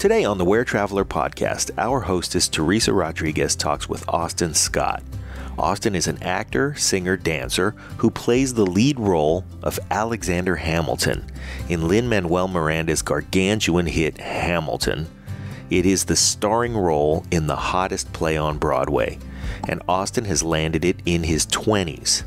Today on the WhereTraveler Podcast, our hostess Teresa Rodriguez talks with Austin Scott. Austin is an actor, singer, dancer who plays the lead role of Alexander Hamilton in Lin-Manuel Miranda's gargantuan hit Hamilton. It is the starring role in the hottest play on Broadway, and Austin has landed it in his 20s.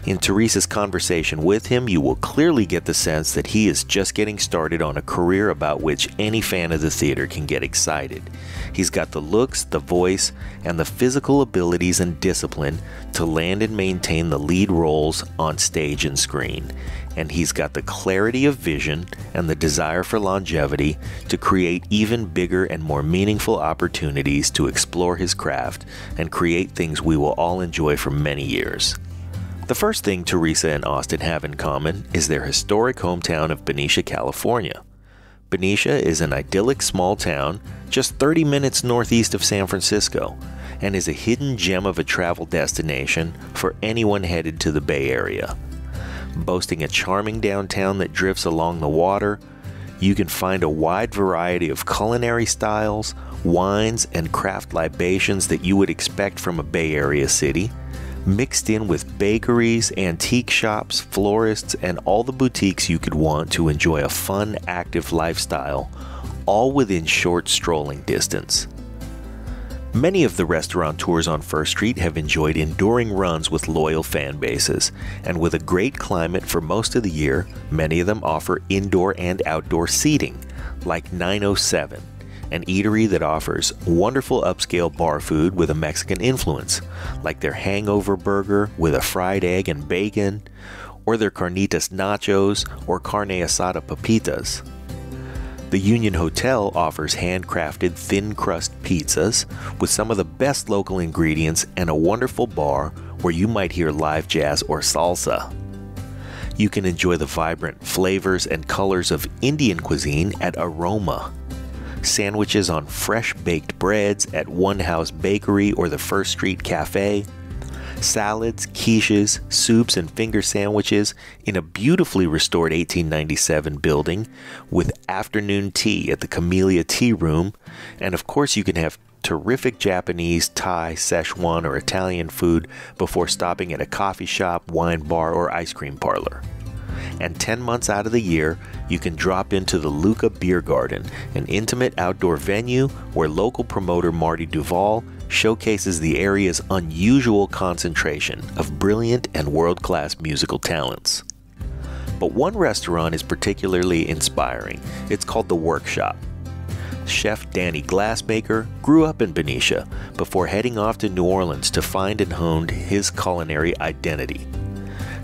In Teresa's conversation with him, you will clearly get the sense that he is just getting started on a career about which any fan of the theater can get excited. He's got the looks, the voice, and the physical abilities and discipline to land and maintain the lead roles on stage and screen. And he's got the clarity of vision and the desire for longevity to create even bigger and more meaningful opportunities to explore his craft and create things we will all enjoy for many years. The first thing Teresa and Austin have in common is their historic hometown of Benicia, California. Benicia is an idyllic small town just 30 minutes northeast of San Francisco and is a hidden gem of a travel destination for anyone headed to the Bay Area. Boasting a charming downtown that drifts along the water, you can find a wide variety of culinary styles, wines, and craft libations that you would expect from a Bay Area city, mixed in with bakeries, antique shops, florists, and all the boutiques you could want to enjoy a fun, active lifestyle, all within short strolling distance. Many of the restaurateurs on First Street have enjoyed enduring runs with loyal fan bases, and with a great climate for most of the year, many of them offer indoor and outdoor seating, like 907. An eatery that offers wonderful upscale bar food with a Mexican influence, like their hangover burger with a fried egg and bacon, or their carnitas nachos or carne asada papitas. The Union Hotel offers handcrafted thin crust pizzas with some of the best local ingredients and a wonderful bar where you might hear live jazz or salsa. You can enjoy the vibrant flavors and colors of Indian cuisine at Aroma. Sandwiches on fresh baked breads at One House Bakery or the First Street Cafe, salads, quiches, soups, and finger sandwiches in a beautifully restored 1897 building with afternoon tea at the Camellia Tea Room, and of course you can have terrific Japanese, Thai, Szechuan, or Italian food before stopping at a coffee shop, wine bar, or ice cream parlor. And 10 months out of the year, you can drop into the Luca Beer Garden, an intimate outdoor venue where local promoter Marty Duvall showcases the area's unusual concentration of brilliant and world-class musical talents. But one restaurant is particularly inspiring. It's called The Workshop. Chef Danny Glassmaker grew up in Benicia before heading off to New Orleans to find and hone his culinary identity.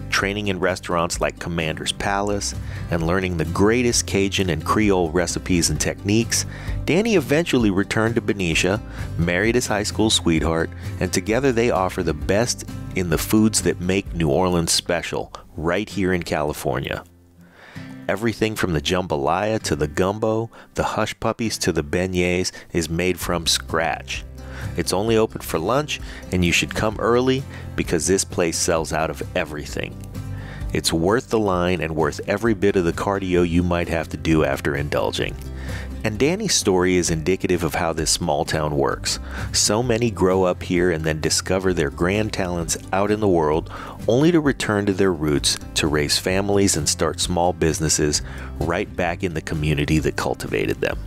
Training in restaurants like Commander's Palace and learning the greatest Cajun and Creole recipes and techniques, Danny eventually returned to Benicia, married his high school sweetheart, and together they offer the best in the foods that make New Orleans special, right here in California. Everything from the jambalaya to the gumbo, the hush puppies to the beignets is made from scratch. It's only open for lunch, and you should come early because this place sells out of everything. It's worth the line and worth every bit of the cardio you might have to do after indulging. And Danny's story is indicative of how this small town works. So many grow up here and then discover their grand talents out in the world, only to return to their roots to raise families and start small businesses right back in the community that cultivated them.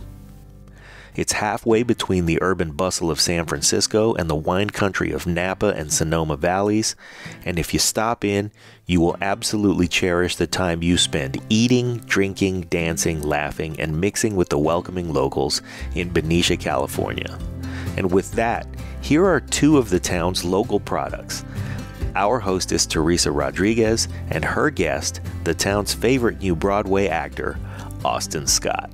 It's halfway between the urban bustle of San Francisco and the wine country of Napa and Sonoma Valleys, and if you stop in, you will absolutely cherish the time you spend eating, drinking, dancing, laughing, and mixing with the welcoming locals in Benicia, California. And with that, here are two of the town's local products. Our hostess Teresa Rodriguez and her guest, the town's favorite new Broadway actor, Austin Scott.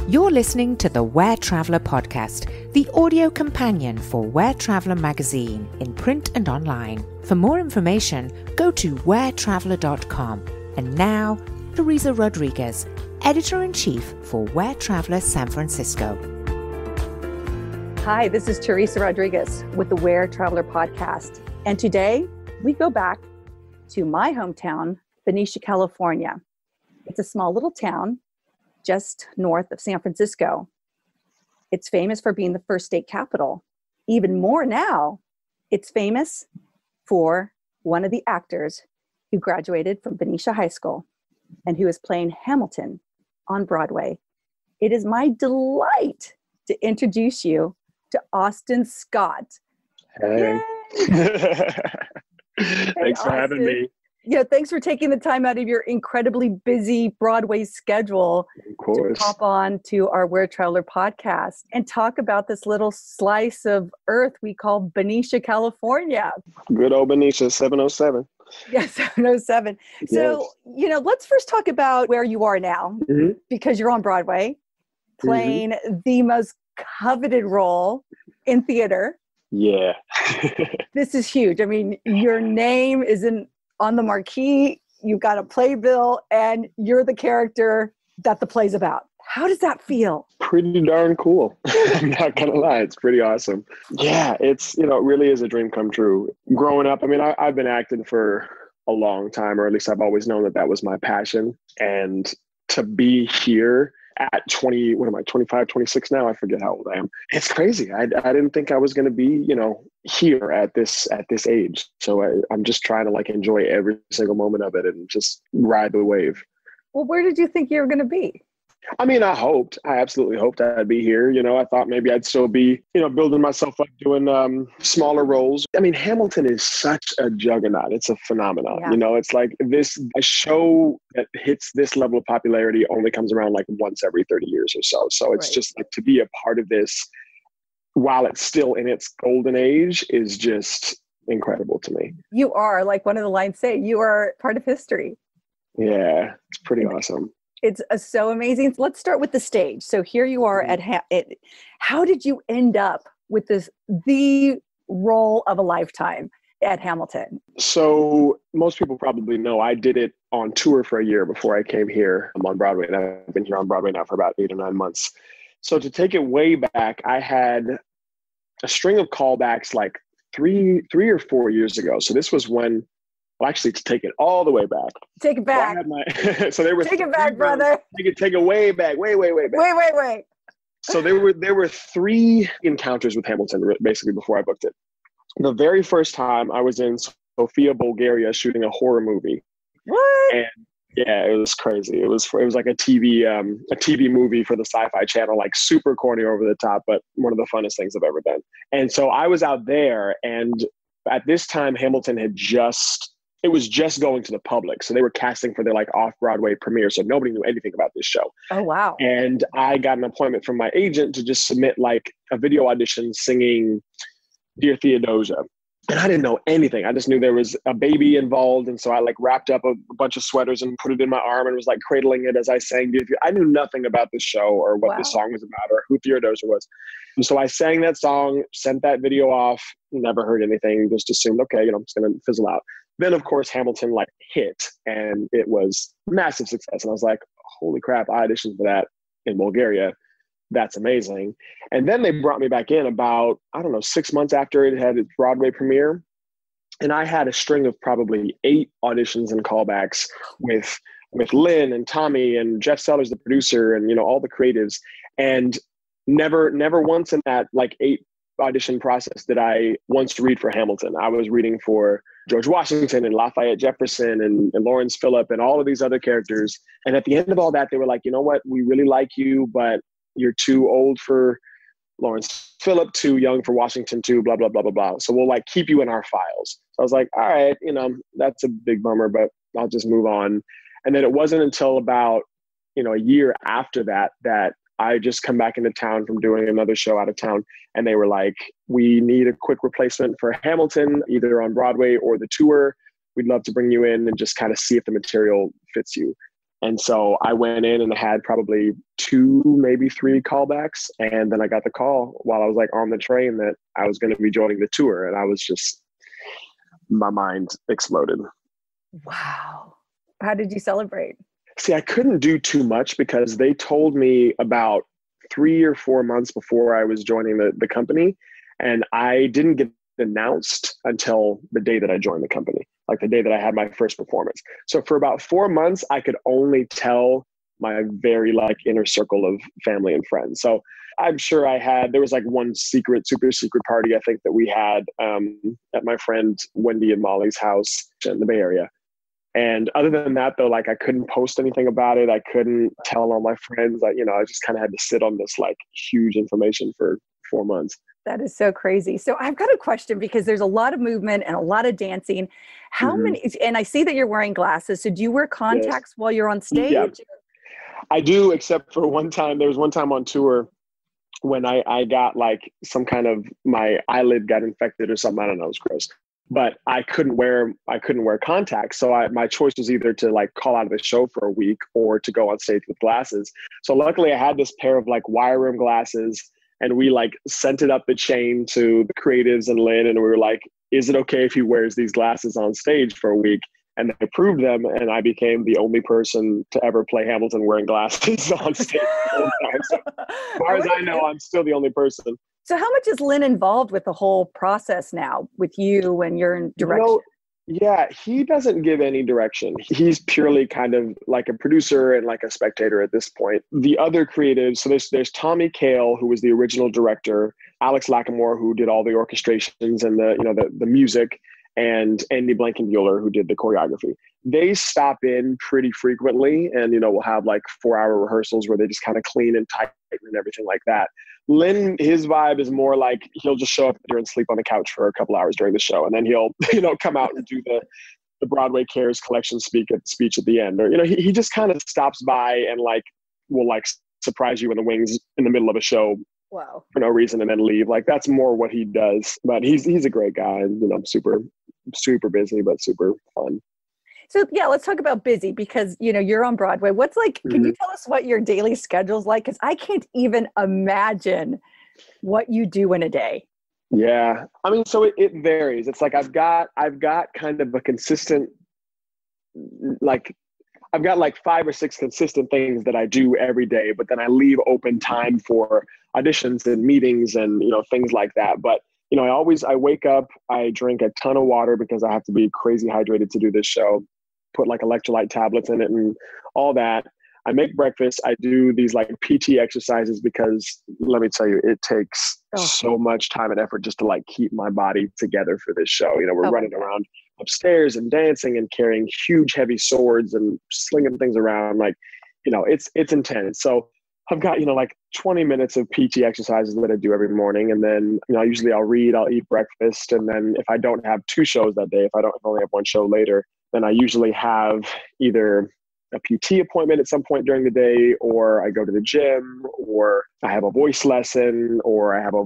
You're listening to the WhereTraveler Podcast, the audio companion for WhereTraveler magazine in print and online. For more information, go to wheretraveler.com. And now, Teresa Rodriguez, Editor-in-Chief for WhereTraveler San Francisco. Hi, this is Teresa Rodriguez with the WhereTraveler Podcast. And today we go back to my hometown, Benicia, California. It's a small little town just north of San Francisco. It's famous for being the first state capital. Even more now, it's famous for one of the actors who graduated from Benicia High School and who is playing Hamilton on Broadway. It is my delight to introduce you to Austin Scott. Hey. Thanks for having me. Yeah, thanks for taking the time out of your incredibly busy Broadway schedule to pop on to our WhereTraveler podcast and talk about this little slice of earth we call Benicia, California. Good old Benicia, 707. Yeah, 707. Yes. So, let's first talk about where you are now, because you're on Broadway, playing the most coveted role in theater. Yeah. This is huge. I mean, your name is on the Marquis, you've got a playbill, and you're the character that the play's about. How does that feel? Pretty darn cool. I'm not going to lie. It's pretty awesome. Yeah, it really is a dream come true. Growing up, I mean, I've been acting for a long time, or at least I've always known that was my passion. And to be here at 25, 26 now? I forget how old I am. It's crazy. I didn't think I was going to be, here at this age. So I'm just trying to enjoy every single moment of it and just ride the wave. Well, where did you think you were going to be? I mean, I absolutely hoped I'd be here. I thought maybe I'd still be, building myself up, doing smaller roles. I mean, Hamilton is such a juggernaut. It's a phenomenon. Yeah. It's like a show that hits this level of popularity only comes around once every 30 years or so. So it's just to be a part of this while it's still in its golden age is just incredible to me. You are, like one of the lines say, you are part of history. Yeah, it's pretty awesome. It's so amazing. Let's start with the stage. So here you are at how did you end up with the role of a lifetime at Hamilton? So most people probably know I did it on tour for a year before I came here. I'm on Broadway, and I've been here on Broadway now for about 8 or 9 months. So to take it way back, I had a string of callbacks 3 or 4 years ago. So this was when, actually, to take it all the way back. Take it back. So there were take it back, brother. Take it way back, way back. Wait. So there were 3 encounters with Hamilton basically before I booked it. The very first time I was in Sofia, Bulgaria, shooting a horror movie. What? And yeah, it was crazy. It was like a TV movie for the Sci-Fi Channel, super corny, over the top, but one of the funnest things I've ever done. And so I was out there, and at this time, Hamilton it was just going to the public. So they were casting for their off-Broadway premiere. So nobody knew anything about this show. Oh, wow. And I got an appointment from my agent to just submit a video audition singing Dear Theodosia. And I didn't know anything. I just knew there was a baby involved. And so I wrapped up a bunch of sweaters and put it in my arm and was cradling it as I sang Dear Theodosia. I knew nothing about the show or what the song was about or who Theodosia was. And so I sang that song, sent that video off, never heard anything, just assumed, okay, it's going to fizzle out. Then, of course, Hamilton hit, and it was massive success. And I was like, holy crap, I auditioned for that in Bulgaria. That's amazing. And then they brought me back in about, 6 months after it had its Broadway premiere. And I had a string of probably 8 auditions and callbacks with Lynn and Tommy and Jeff Sellers, the producer, and, all the creatives. And never once in that 8 audition process did I once read for Hamilton. I was reading for George Washington and Lafayette Jefferson and Lawrence Phillip and all of these other characters. And at the end of all that, they were like, you know what? We really like you, but you're too old for Lawrence Phillip, too young for Washington, too, blah, blah, blah, blah, blah. So we'll keep you in our files. So I was like, all right, that's a big bummer, but I'll just move on. And then it wasn't until about, a year after that I just come back into town from doing another show out of town. And they were like, we need a quick replacement for Hamilton, either on Broadway or the tour. We'd love to bring you in and just kind of see if the material fits you. And so I went in and had probably 2, maybe 3 callbacks. And then I got the call while I was on the train that I was going to be joining the tour. And I was my mind exploded. Wow. How did you celebrate? See, I couldn't do too much because they told me about 3 or 4 months before I was joining the company. And I didn't get announced until the day that I joined the company, like the day that I had my first performance. So for about 4 months, I could only tell my very like inner circle of family and friends. So I'm sure there was like one super secret party, I think, that we had at my friend Wendy and Molly's house in the Bay Area. And other than that, though, like I couldn't post anything about it. I couldn't tell all my friends. I just kind of had to sit on this like huge information for 4 months. That is so crazy. So I've got a question, because there's a lot of movement and a lot of dancing. How many, and I see that you're wearing glasses. So do you wear contacts while you're on stage? Yeah. I do, except for one time. There was one time on tour when I got like some kind of, my eyelid got infected or something. I don't know. It was gross. But I couldn't wear contacts. So my choice was either to like call out of the show for a week or to go on stage with glasses. So luckily I had this pair of like wire rim glasses, and we like sent it up the chain to the creatives and Lin, and we were like, is it okay if he wears these glasses on stage for a week? And they approved them, and I became the only person to ever play Hamilton wearing glasses on stage. So as far as I know, I'm still the only person. So how much is Lin involved with the whole process now with you and your direction? Yeah, he doesn't give any direction. He's purely kind of like a producer and like a spectator at this point. The other creatives, so there's Tommy Kail, who was the original director, Alex Lacamoire, who did all the orchestrations and the music, and Andy Blankenbuehler, who did the choreography. They stop in pretty frequently, and we'll have like 4-hour rehearsals where they just kind of clean and tighten and everything like that. Lin, his vibe is more like he'll just show up here and sleep on the couch for a couple hours during the show, and then he'll come out and do the Broadway Cares collection speech at the end, or he just kind of stops by and like will like surprise you in the wings in the middle of a show. Wow. For no reason, and then leave. Like that's more what he does. But he's a great guy, and super busy but super fun. So yeah, let's talk about busy, because you're on Broadway. What's like? Can you tell us what your daily schedule's like? Because I can't even imagine what you do in a day. Yeah, I mean, so it varies. It's like I've got kind of a consistent, like I've got like 5 or 6 consistent things that I do every day, but then I leave open time for auditions and meetings and things like that. But I wake up, I drink a ton of water because I have to be crazy hydrated to do this show. Put like electrolyte tablets in it and all that. I make breakfast. I do these like PT exercises because let me tell you, it takes so much time and effort just to like keep my body together for this show. We're running around upstairs and dancing and carrying huge heavy swords and slinging things around. Like, it's intense. So I've got, like 20 minutes of PT exercises that I do every morning. And then, usually I'll read, I'll eat breakfast. And then if I don't have 2 shows that day, if I only have 1 show later, then I usually have either a PT appointment at some point during the day, or I go to the gym, or I have a voice lesson, or I have a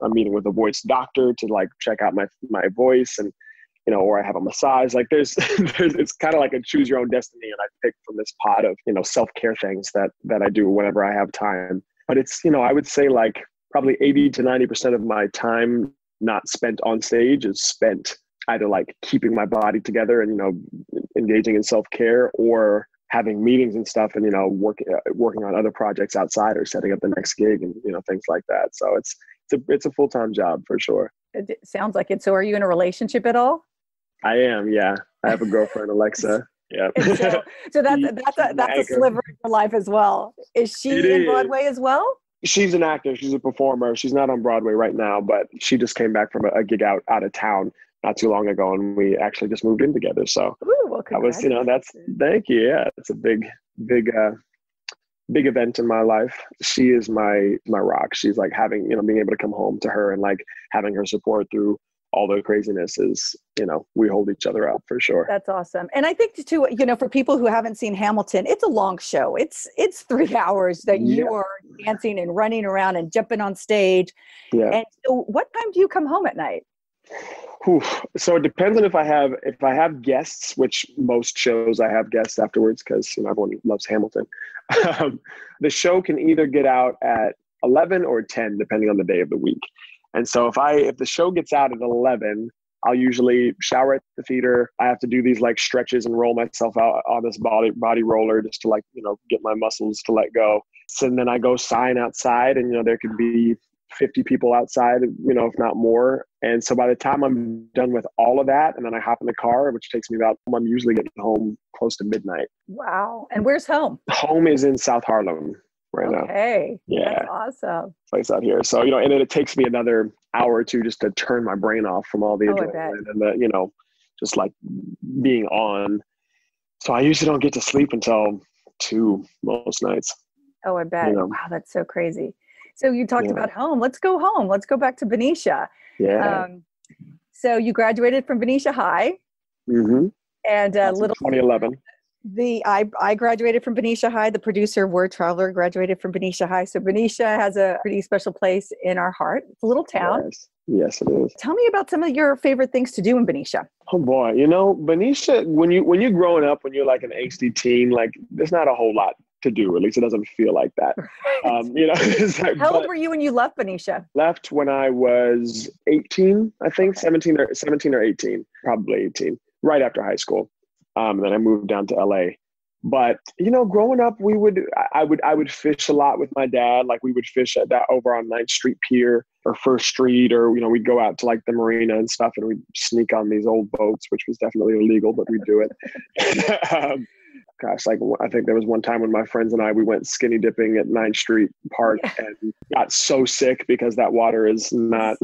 meeting with a voice doctor to like check out my voice, and or I have a massage. Like there's it's kind of like a choose your own destiny, and I pick from this pot of self-care things that I do whenever I have time. But it's I would say like probably 80 to 90% of my time not spent on stage is spent either like keeping my body together and, engaging in self-care, or having meetings and stuff and, working on other projects outside, or setting up the next gig and, things like that. So it's a full-time job for sure. It sounds like it. So are you in a relationship at all? I am. Yeah. I have a girlfriend, Alexa. Yeah. So that's a sliver of your life as well. Is she in Broadway as well? She's an actor. She's a performer. She's not on Broadway right now, but she just came back from a gig out of town not too long ago, and we actually just moved in together. So that was, thank you. Yeah, it's a big event in my life. She is my rock. She's like having, being able to come home to her and like having her support through all the craziness is, we hold each other up for sure. That's awesome. And I think too, for people who haven't seen Hamilton, it's a long show. It's 3 hours that you are dancing and running around and jumping on stage. Yeah. And so what time do you come home at night? So it depends on if I have guests, which most shows I have guests afterwards because everyone loves Hamilton. The show can either get out at 11 or 10, depending on the day of the week. And so if the show gets out at 11, I'll usually shower at the theater. I have to do these like stretches and roll myself out on this body roller just to like, get my muscles to let go. So then I go sign outside, and, there could be 50 people outside, if not more. And so by the time I'm done with all of that, and then I hop in the car, which takes me I'm usually getting home close to midnight. Wow. And where's home? Home is in South Harlem right now. Okay. Yeah. That's awesome. Place out here. So, and then it takes me another hour or two just to turn my brain off from all the adrenaline and the, just like being on. So I usually don't get to sleep until 2 most nights. Oh, I bet. Wow, that's so crazy. So you talked about home. Let's go home. Let's go back to Benicia. Yeah. So you graduated from Benicia High. Mm-hmm. And 2011. I graduated from Benicia High. The producer of WhereTraveler graduated from Benicia High. So Benicia has a pretty special place in our heart. It's a little town. Yes, it is. Tell me about some of your favorite things to do in Benicia. Oh boy, Benicia, when you're growing up, when you're like an angsty teen, like there's not a whole lot to do. At least it doesn't feel like that. Right. How old were you when you left Benicia? Left when I was 18, I think, 17 or 18, probably 18, right after high school. Then I moved down to LA. But, growing up, I would fish a lot with my dad. Like we would fish at that over on 9th Street Pier or First Street, or, we'd go out to like the marina and stuff and we'd sneak on these old boats, which was definitely illegal, but we'd do it. Gosh, like I think there was one time when my friends and we went skinny dipping at 9th Street Park and got so sick because that water is not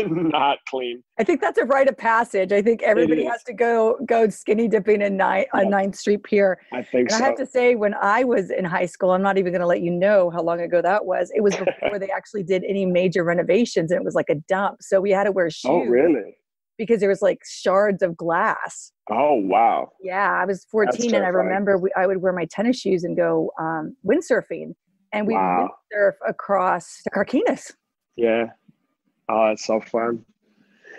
not clean. I think that's a rite of passage. I think everybody has to go skinny dipping on 9th Street Pier. I think so. I have to say, when I was in high school, I'm not even going to let you know how long ago that was. It was before they actually did any major renovations, and it was like a dump. So we had to wear shoes. Oh, really? Because there was like shards of glass. Oh, wow. Yeah, I was 14 and I remember I would wear my tennis shoes and go windsurfing. And we windsurf across the Carquinez. Yeah. Oh, it's so fun.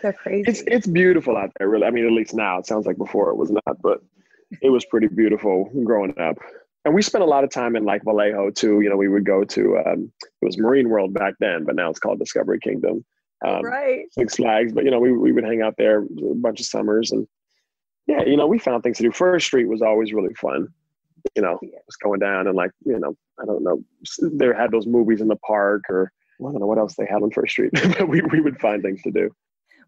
So crazy. It's beautiful out there, really. I mean, at least now. It sounds like before it was not, but it was pretty beautiful growing up. And we spent a lot of time in like Vallejo too. We would go to, it was Marine World back then, but now it's called Discovery Kingdom. Right. Six Flags, but we would hang out there a bunch of summers, and we found things to do. First Street was always really fun. Just going down and like, I don't know, they had those movies in the park, or I don't know what else they had on First Street, but we would find things to do.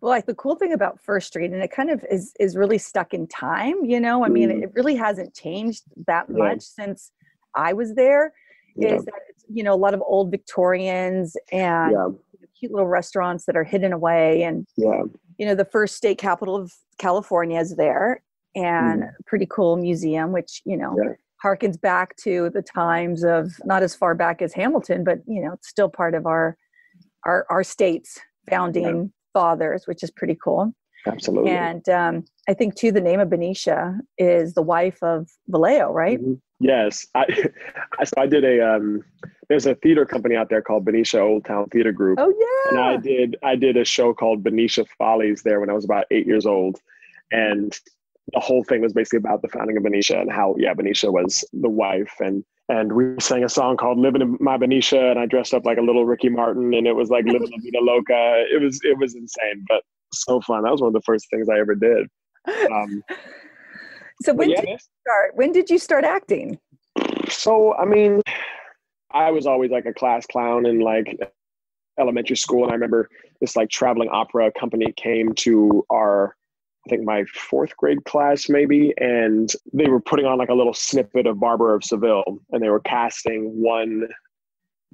Well, like the cool thing about First Street, and it kind of is really stuck in time, I mean, it really hasn't changed that much since I was there, is that it's, a lot of old Victorians and cute little restaurants that are hidden away. And, the first state capital of California is there, and a pretty cool museum, which, harkens back to the times of, not as far back as Hamilton, but, it's still part of our state's founding fathers, which is pretty cool. Absolutely. And I think too, the name of Benicia is the wife of Vallejo, right? Mm-hmm. Yes. I did there's a theater company out there called Benicia Old Town Theater Group. Oh yeah. And I did a show called Benicia Follies there when I was about 8 years old. And the whole thing was basically about the founding of Benicia and how, Benicia was the wife. And we sang a song called Living in My Benicia, and I dressed up like a little Ricky Martin, and it was like Living La Vida Loca. It was insane, but so fun. That was one of the first things I ever did. So when did you start? When did you start acting? So, I mean, I was always like a class clown in like elementary school. And I remember this like traveling opera company came to I think my 4th grade class maybe. And they were putting on like a little snippet of Barber of Seville. And they were casting one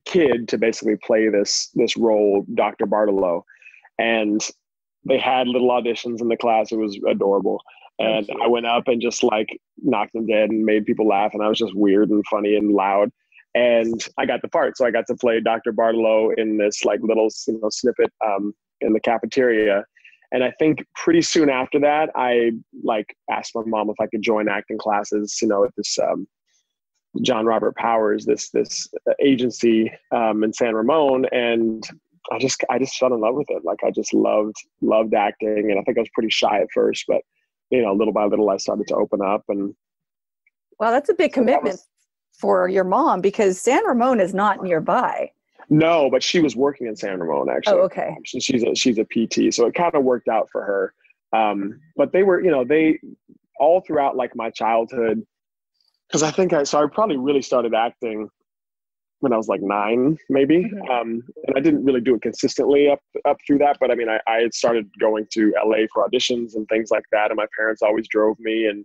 kid to basically play this role, Dr. Bartolo. And they had little auditions in the class. It was adorable. And I went up and just like knocked them dead and made people laugh. And I was just weird and funny and loud. And I got the part. So I got to play Dr. Bartolo in this like little snippet in the cafeteria. And I think pretty soon after that, I like asked my mom if I could join acting classes, at this John Robert Powers, this agency in San Ramon. And I just fell in love with it. Like I just loved acting. And I think I was pretty shy at first, but little by little I started to open up. And wow, that's a big commitment for your mom, because San Ramon is not nearby. No, but she was working in San Ramon actually. Oh, okay. She's a PT, so it kind of worked out for her. But they were, they all throughout like my childhood, because I think I probably really started acting when I was like 9, maybe. And I didn't really do it consistently up through that. But I mean, I had started going to LA for auditions and things like that. And my parents always drove me, and,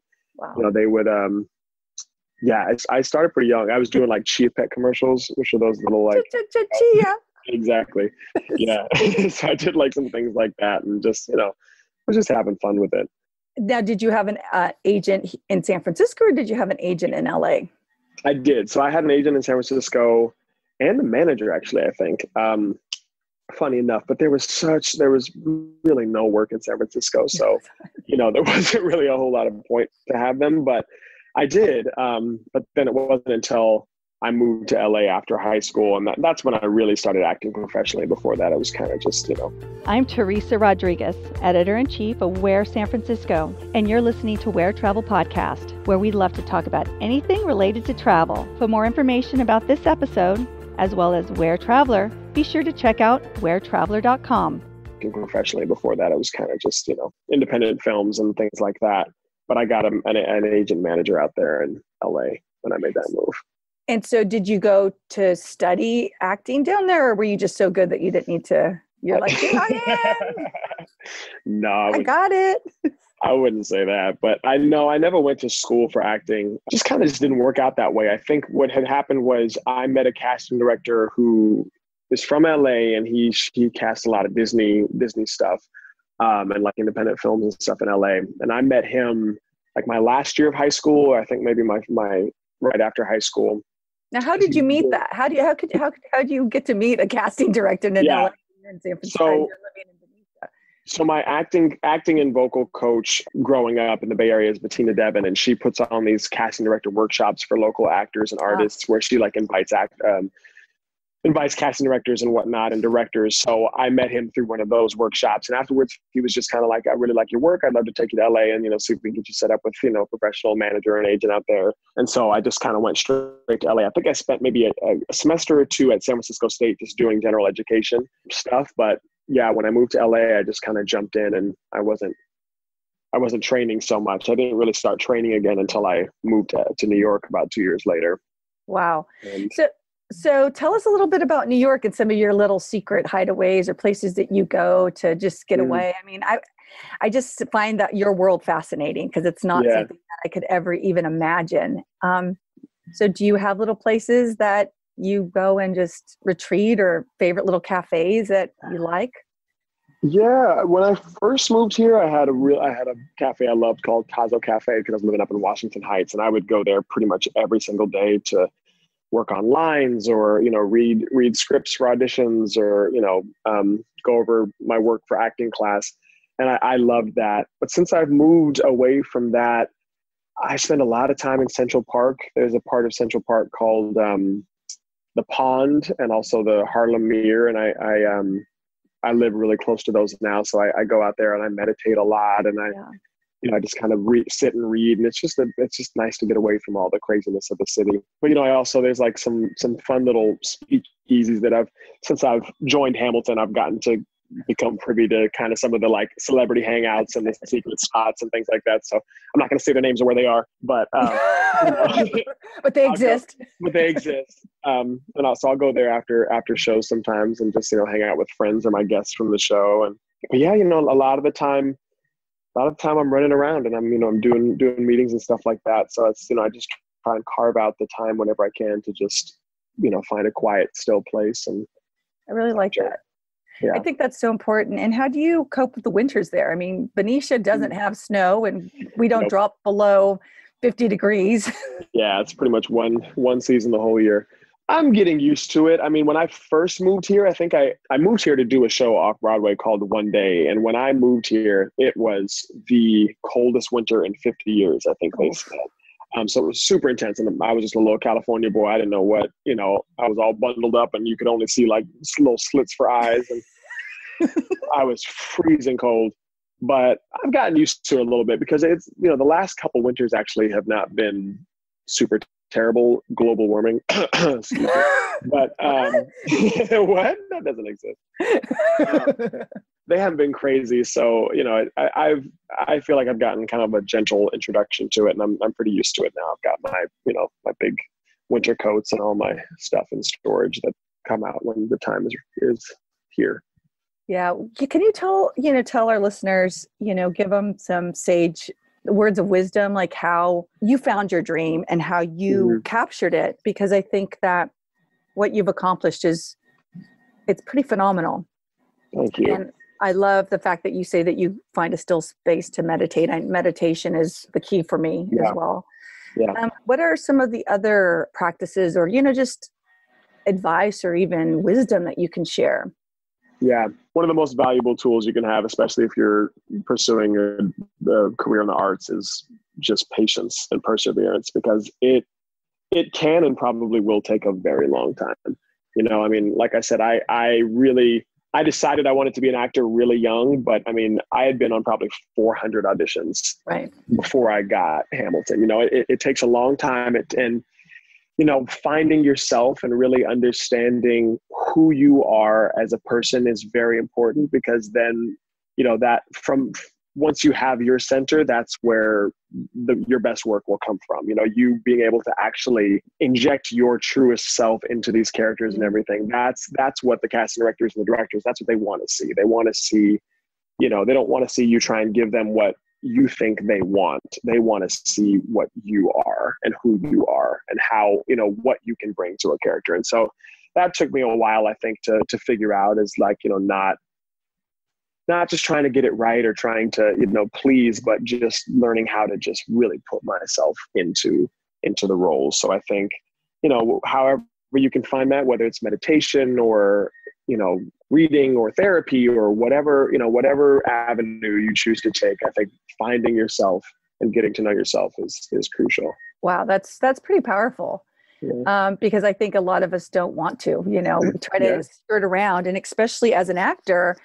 you know, they would, I started pretty young. I was doing like Chia Pet commercials, which are those little like, Chia. Exactly. Yeah. So I did like some things like that, and just, you know, I was just having fun with it. Now, did you have an agent in San Francisco, or did you have an agent in LA? I did. So I had an agent in San Francisco and a manager, actually, I think. Funny enough, but there was really no work in San Francisco. So, you know, there wasn't really a whole lot of point to have them, but I did. But then it wasn't until I moved to LA after high school, and that's when I really started acting professionally. Before that, I was kind of just, you know. I'm Teresa Rodriguez, Editor-in-Chief of Where San Francisco, and you're listening to WhereTraveler Podcast, where we love to talk about anything related to travel. For more information about this episode, as well as WhereTraveler, be sure to check out WhereTraveler.com. Professionally, before that, I was kind of just, you know, independent films and things like that. But I got an agent manager out there in LA when I made that move. And so did you go to study acting down there, or were you just so good that you didn't need to? You're like, here I am. No, I got it. I wouldn't say that, but I never went to school for acting. Just kind of didn't work out that way. I think what had happened was I met a casting director who is from LA, and he cast a lot of Disney stuff, and like independent films and stuff in LA. And I met him like my last year of high school, or I think maybe my right after high school. Now, how did you meet that? How do you get to meet a casting director in LA in San Francisco? You're living in Benicia. So my acting and vocal coach growing up in the Bay Area is Bettina Devin, and she puts on these casting director workshops for local actors and artists where she like invites casting directors and whatnot and directors. So I met him through one of those workshops. And afterwards, he was just kind of like, I really like your work. I'd love to take you to LA and, you know, see if we can get you set up with, you know, a professional manager and agent out there. And so I just kind of went straight to LA. I think I spent maybe a semester or two at San Francisco State just doing general education stuff. But yeah, when I moved to LA, I just kind of jumped in, and I wasn't training so much. I didn't really start training again until I moved to New York about 2 years later. Wow. So tell us a little bit about New York and some of your little secret hideaways or places that you go to just get away. I mean, I just find that your world fascinating, because it's not something that I could ever even imagine. So do you have little places that you go and just retreat, or favorite little cafes that you like? Yeah, when I first moved here, I had a cafe I loved called Tazo Cafe, because I was living up in Washington Heights, and I would go there pretty much every single day to work on lines, or, you know, read scripts for auditions, or, you know, go over my work for acting class. And I loved that. But since I've moved away from that, I spend a lot of time in Central Park. There's a part of Central Park called the Pond, and also the Harlem Mere. And I live really close to those now. So I go out there and I meditate a lot, and I just kind of sit and read, and it's just nice to get away from all the craziness of the city. But, you know, there's like some fun little speakeasies that since I've joined Hamilton, I've gotten to become privy to kind of some of the like celebrity hangouts and the secret spots and things like that. So I'm not going to say the names of where they are, but but they exist. And also I'll go there after shows sometimes, and just, you know, hang out with friends or my guests from the show. But yeah, you know, a lot of the time I'm running around, and I'm doing meetings and stuff like that. So it's, you know, I just try and carve out the time whenever I can to just, you know, find a quiet, still place. And I really like that. Yeah. I think that's so important. And how do you cope with the winters there? I mean, Benicia doesn't have snow, and we don't drop below 50 degrees. Yeah, it's pretty much one season the whole year. I'm getting used to it. I mean, when I first moved here, I think I moved here to do a show off Broadway called One Day. And when I moved here, it was the coldest winter in 50 years, I think they said. So it was super intense. And I was just a little California boy. I didn't know what, you know, I was all bundled up, and you could only see like little slits for eyes. And I was freezing cold. But I've gotten used to it a little bit, because it's, you know, the last couple winters actually have not been super terrible. Global warming. Excuse me. But what? That doesn't exist. They haven't been crazy. So, you know, I feel like I've gotten kind of a gentle introduction to it, and I'm pretty used to it now. I've got my, you know, my winter coats and all my stuff in storage that come out when the time is here. Yeah. Can you tell our listeners, give them some sage words of wisdom, like how you found your dream and how you captured it? Because I think that what you've accomplished it's pretty phenomenal. Thank you. And I love the fact that you say that you find a still space to meditate. Meditation is the key for me as well. Yeah. What are some of the other practices or, just advice or even wisdom that you can share? Yeah. One of the most valuable tools you can have, especially if you're pursuing a career in the arts, is just patience and perseverance, because it can and probably will take a very long time. Like I said, I decided I wanted to be an actor really young, but I had been on probably 400 auditions before I got Hamilton. It takes a long time, and finding yourself and really understanding who you are as a person is very important, because then, that once you have your center, that's where your best work will come from. You being able to actually inject your truest self into these characters and everything. That's what the casting directors and the directors, that's what they want to see. They want to see, they don't want to see you try and give them what you think they want. They want to see what you are and who you are and how, what you can bring to a character. And so that took me a while, I think, to figure out, is like, not just trying to get it right or trying to, please, but just learning how to just really put myself into the roles. So I think, however you can find that, whether it's meditation or, reading or therapy or whatever, whatever avenue you choose to take, I think finding yourself and getting to know yourself is crucial. Wow. That's pretty powerful. Yeah. Because I think a lot of us don't want to, we try to skirt around, and especially as an actor,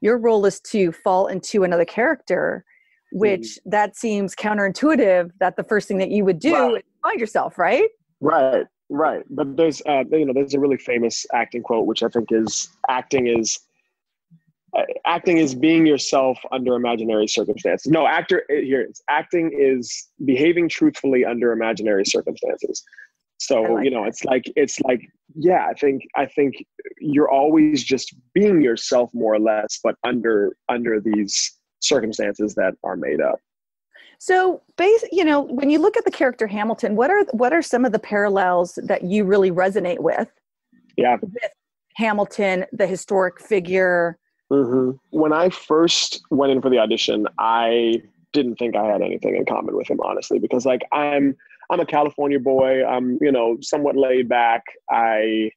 your role is to fall into another character, which that seems counterintuitive, that the first thing that you would do is find yourself, right? Right. But there's a really famous acting quote, which I think is acting is being yourself under imaginary circumstances. No, here it is. Acting is behaving truthfully under imaginary circumstances. So, it's like, yeah, I think you're always just being yourself more or less, but under these circumstances that are made up. So when you look at the character Hamilton, what are some of the parallels that you really resonate with? Yeah. With Hamilton, the historic figure. Mm-hmm. When I first went in for the audition, I didn't think I had anything in common with him, honestly, because I'm a California boy. I'm, somewhat laid back. I'm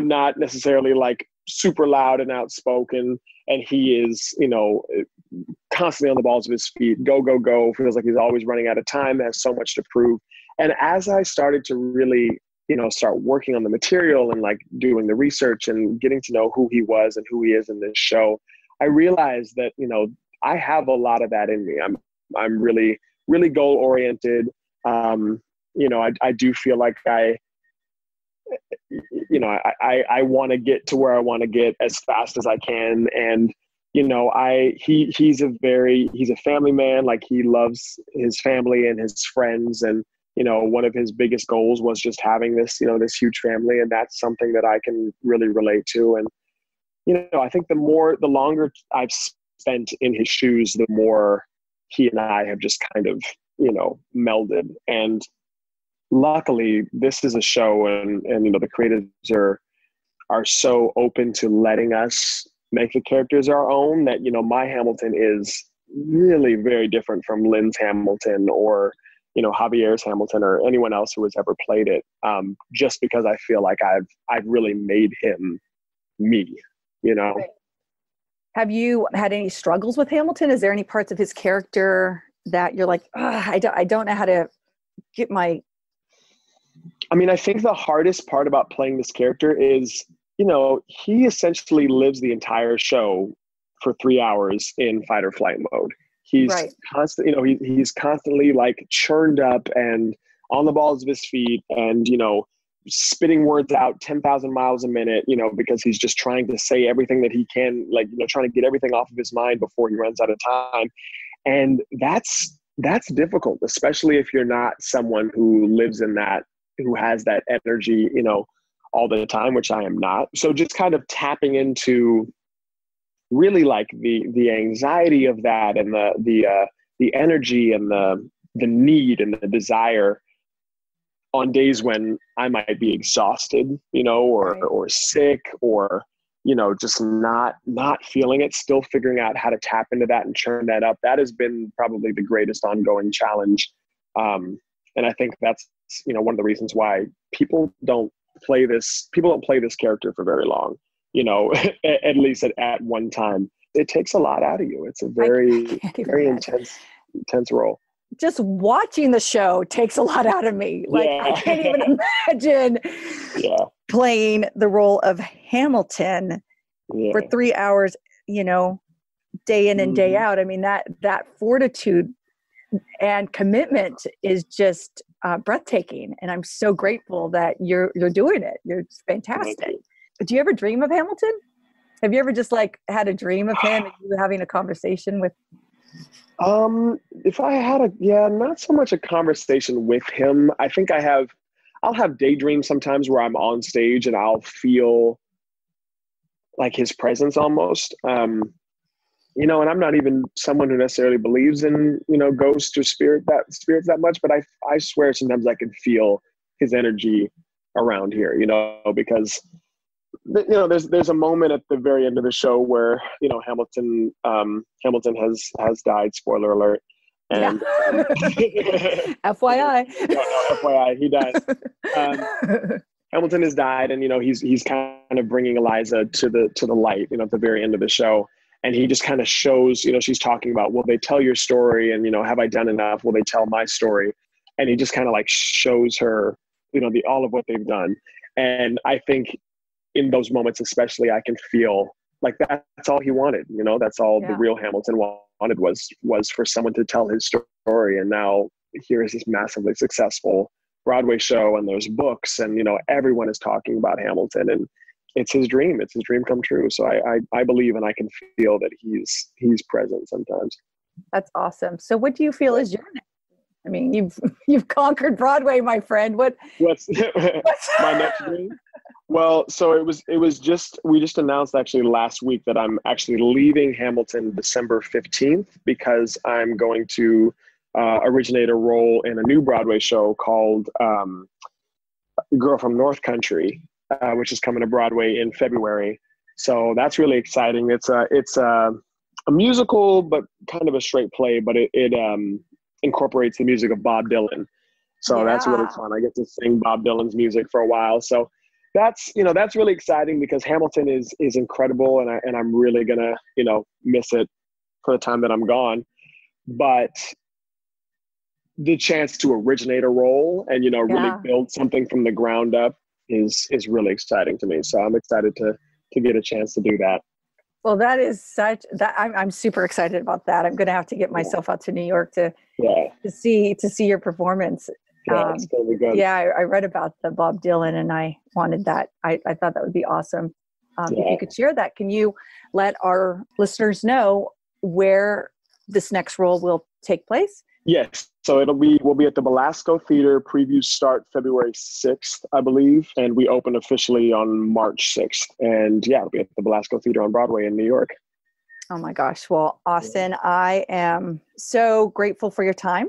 not necessarily like super loud and outspoken. And he is, constantly on the balls of his feet, go, feels like he's always running out of time, has so much to prove. And as I started to really, start working on the material and like doing the research and getting to know who he was and who he is in this show, I realized that, I have a lot of that in me. I'm really, really goal oriented. I do feel like I want to get to where I want to get as fast as I can. And, he's a family man. Like, he loves his family and his friends. And, one of his biggest goals was just having this, this huge family. And that's something that I can really relate to. And, I think the longer I've spent in his shoes, the more he and I have just kind of, melded. And luckily this is a show and the creators are so open to letting us make the characters our own that, my Hamilton is really very different from Lin's Hamilton or, Javier's Hamilton or anyone else who has ever played it. Just because I feel like I've really made him me, Right. Have you had any struggles with Hamilton? Is there any parts of his character that you're like, I don't know how to get my... I think the hardest part about playing this character is, he essentially lives the entire show for 3 hours in fight or flight mode. He's constantly, he's constantly like churned up and on the balls of his feet and, spitting words out 10,000 miles a minute, because he's just trying to say everything that he can, like, trying to get everything off of his mind before he runs out of time. And that's difficult, especially if you're not someone who lives in that who has that energy, all the time, which I am not. So just kind of tapping into really like the anxiety of that, and the energy and the need and the desire on days when I might be exhausted, or sick, or, just not feeling it, still figuring out how to tap into that and churn that up. That has been probably the greatest ongoing challenge. And I think that's, one of the reasons why people don't play this character for very long, at least at one time. It takes a lot out of you. It's a very intense role. Just watching the show takes a lot out of me. I can't even imagine playing the role of Hamilton for 3 hours, day in and day out. I mean, that fortitude and commitment is just breathtaking. And I'm so grateful that you're doing it. You're fantastic. Do you ever dream of Hamilton? Have you ever just had a dream of him and you were having a conversation with? If I had not so much a conversation with him. I think I'll have daydreams sometimes where I'm on stage and I'll feel like his presence almost. And I'm not even someone who necessarily believes in, ghosts or spirits that much, but I swear sometimes I can feel his energy around here, because there's a moment at the very end of the show where, Hamilton has died, spoiler alert. And FYI. No, FYI, he died. Hamilton has died, and he's kind of bringing Eliza to the light, at the very end of the show. And he just kind of shows, she's talking about, will they tell your story? And, have I done enough? Will they tell my story? And he just kind of shows her, all of what they've done. And I think in those moments, especially, I can feel like that's all he wanted. That's all the real Hamilton wanted was for someone to tell his story. And now here is this massively successful Broadway show, and there's books, and, everyone is talking about Hamilton, and it's his dream. It's his dream come true. So I believe, and I can feel that he's present sometimes. That's awesome. So what do you feel is your next? I mean, you've conquered Broadway, my friend. What's my next dream? Well, so we just announced actually last week that I'm actually leaving Hamilton December 15th because I'm going to originate a role in a new Broadway show called Girl from North Country, which is coming to Broadway in February. So that's really exciting. It's a musical, but kind of a straight play, but it incorporates the music of Bob Dylan. So that's really fun. I get to sing Bob Dylan's music for a while. So that's really exciting because Hamilton is incredible, and I'm really gonna, miss it for the time that I'm gone. But the chance to originate a role and, really build something from the ground up is really exciting to me. So I'm excited to get a chance to do that. Well, that is I'm super excited about that. I'm going to have to get myself out to New York to see your performance. Yeah, it's going to be good. Yeah, I read about the Bob Dylan, and I wanted that. I thought that would be awesome. If you could share that, can you let our listeners know where this next role will take place? Yes. So we'll be at the Belasco Theater. Previews start February 6th, I believe, and we open officially on March 6th. And it'll be at the Belasco Theater on Broadway in New York. Oh my gosh. Well, Austin, I am so grateful for your time.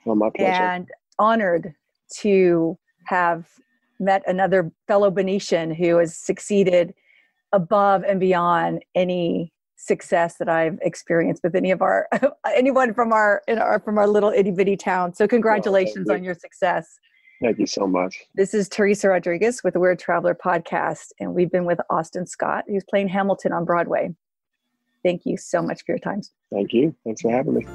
Well, my pleasure. And honored to have met another fellow Benician who has succeeded above and beyond any success that I've experienced with anyone from our little itty bitty town. So congratulations on your success. Thank you so much. This is Teresa Rodriguez with the WhereTraveler Podcast, and we've been with Austin Scott, who's playing Hamilton on Broadway. Thank you so much for your time. Thank you. Thanks for having me.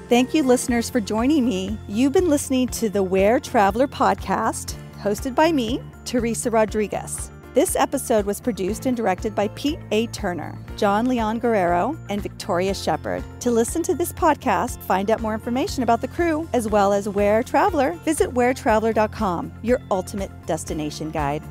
Thank you, listeners, for joining me. You've been listening to the WhereTraveler Podcast, hosted by me, Teresa Rodriguez. This episode was produced and directed by Pete A. Turner, John Leon Guerrero, and Victoria Shepard. To listen to this podcast, find out more information about the crew, as well as WhereTraveler, visit WhereTraveler.com, your ultimate destination guide.